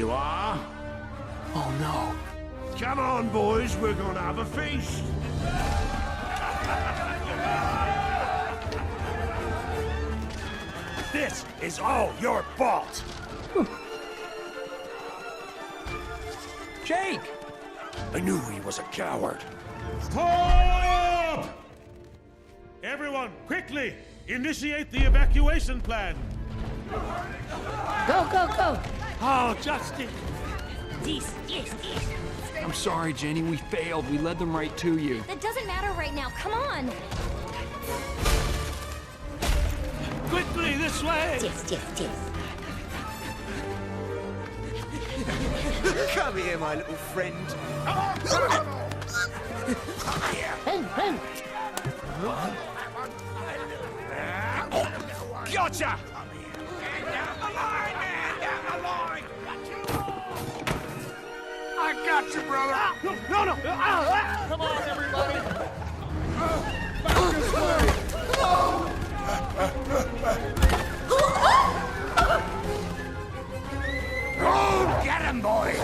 you are. Oh no. Come on, boys, we're gonna have a feast. This is all your fault. Jake! I knew he was a coward. Stop! Everyone, quickly! Initiate the evacuation plan! Go, go, go! Oh, Justin. Yes. I'm sorry, Jenny. We failed. We led them right to you. That doesn't matter right now. Come on. Quickly, this way. Yes. Come here, my little friend. Run. Gotcha! I got you, brother. No. Come on, everybody! Go get him, boy.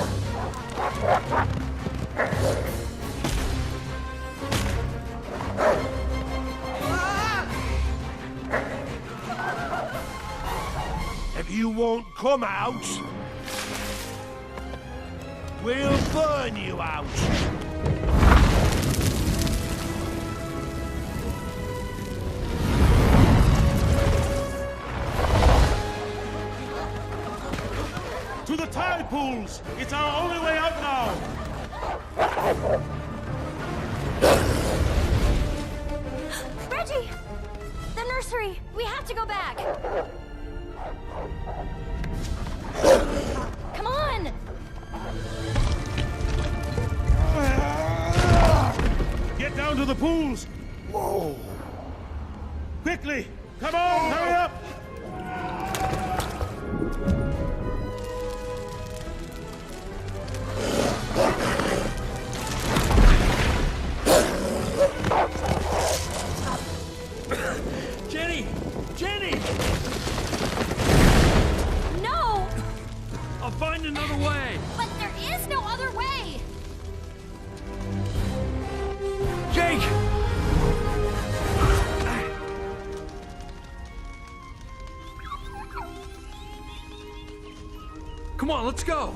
If you won't come out, we'll burn you out. To the tide pools! It's our only way out now! Reggie! The nursery! We have to go back! Come on! Get down to the pools! Whoa. Quickly! Come on, hurry up! Jenny! No! I'll find another way. But there is no other way! Jake! Come on, let's go.